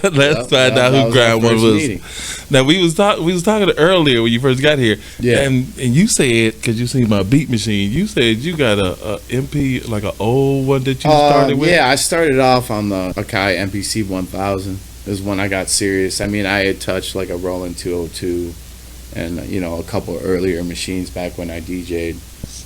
Let's find out who Grime One was. Meeting. Now we was talking earlier when you first got here, and you said, because you seen my beat machine, you said you got a MP, like an old one that you started with. Yeah, I started off on the Akai MPC 1000. Is when I got serious. I mean, I had touched like a Roland 202 and a couple earlier machines back when I DJ'd.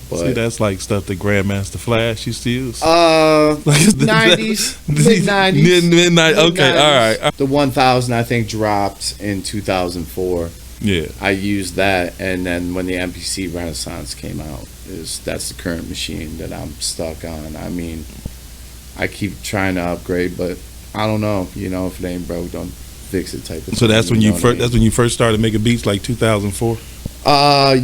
But see, that's like stuff that Grandmaster Flash used to use. 90s, mid-90s. Midnight. Okay, all right. The 1000 I think dropped in 2004. Yeah, I used that, and then when the MPC Renaissance came out, that's the current machine that I'm stuck on. I mean, I keep trying to upgrade, but I don't know. If it ain't broke, don't fix it type of thing. So that's when that's when you first started making beats, like 2004.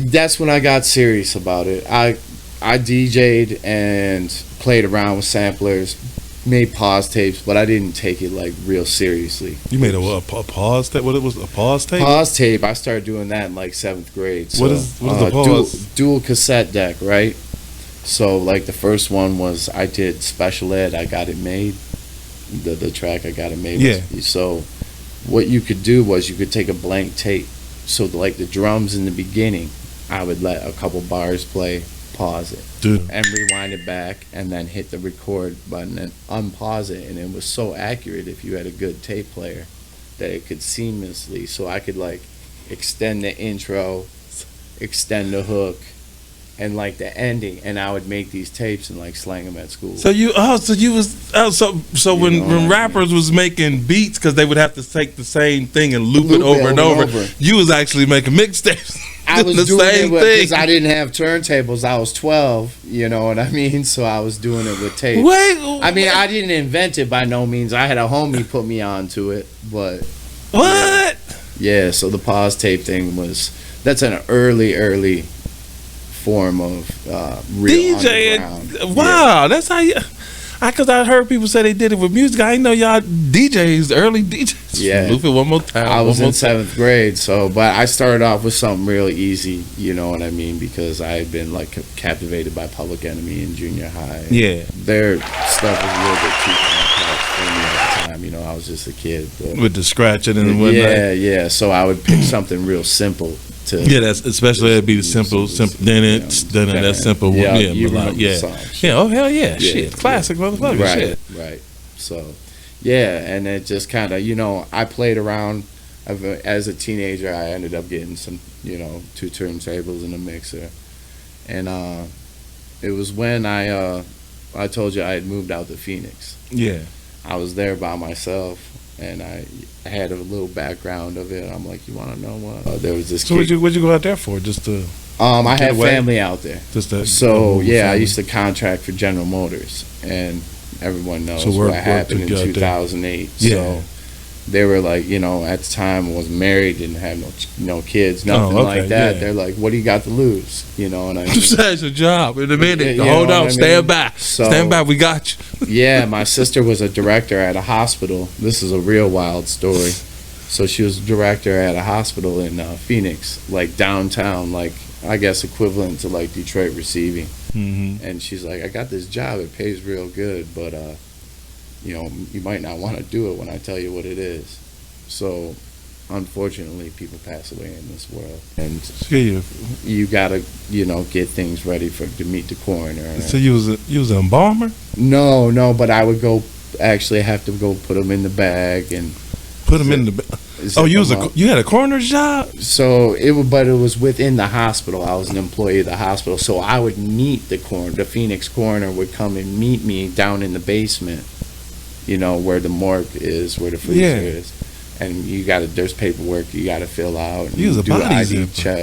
That's when I got serious about it. I DJ'd and played around with samplers, made pause tapes, but I didn't take it like real seriously. You made a pause tape? What it was, a pause tape? Pause tape. I started doing that in like 7th grade. So, what is the pause? Dual cassette deck, right? So like the first one was I did Special Ed. I got it made. The track I got it made. Yeah. So what you could do was you could take a blank tape. So like the drums in the beginning, I would let a couple bars play, pause it, and rewind it back, and then hit the record button and unpause it. And it was so accurate if you had a good tape player that it could seamlessly. So I could like extend the intro, extend the hook, and like the ending, and I would make these tapes and like slang them at school. So when rappers was making beats, because they would have to take the same thing and loop it over and over, you was actually making mixtapes. I was doing it because I didn't have turntables. I was 12, you know what I mean? So I was doing it with tapes. I mean, I didn't invent it by no means. I had a homie put me onto it, but what? Yeah, so the pause tape thing that's an early form of real DJing. Wow, that's how you. Because I heard people say they did it with music. I didn't know y'all DJs, early DJs. Yeah, loop it one more time. I was in 7th grade, but I started off with something real easy. You know what I mean? Because I had been like captivated by Public Enemy in junior high. Yeah, their stuff was a little bit too complex for me at the time. I was just a kid. But with the scratching and whatnot. Yeah. So I would pick something real simple. That's especially it'd be the simple. Then that simple one. Yeah. Oh hell yeah. Shit. Classic motherfucker. Right. So, and it just kind of I played around. As a teenager, I ended up getting some 2 turntables and a mixer, and it was when I told you I had moved out to Phoenix. Yeah. I was there by myself. And I had a little background of it. I'm like, you want to know what? There was this. So what'd you go out there for? Just to? I had family out there. I used to contract for General Motors, and everyone knows what happened in 2008. Yeah. So they were like, at the time I wasn't married, didn't have no kids, nothing like that. Yeah. They're like, what do you got to lose? And I mean, that's your job. In a minute, hold on, stand back. Stand back, we got you. Yeah, my sister was a director at a hospital. This is a real wild story. So she was a director at a hospital in Phoenix, like downtown, like I guess equivalent to like Detroit receiving. Mm-hmm. And she's like, I got this job, it pays real good, but you might not want to do it when I tell you what it is. So unfortunately, people pass away in this world, and you gotta get things ready to meet the coroner. So you was an embalmer? No, but I would have to go put them in the bag and put them in the. Oh, you had a coroner's job? So it was within the hospital. I was an employee of the hospital, so I would meet the coroner. The Phoenix coroner would come and meet me down in the basement. Where the morgue is, where the freezer is. And there's paperwork you gotta fill out. And you was a do body ID check.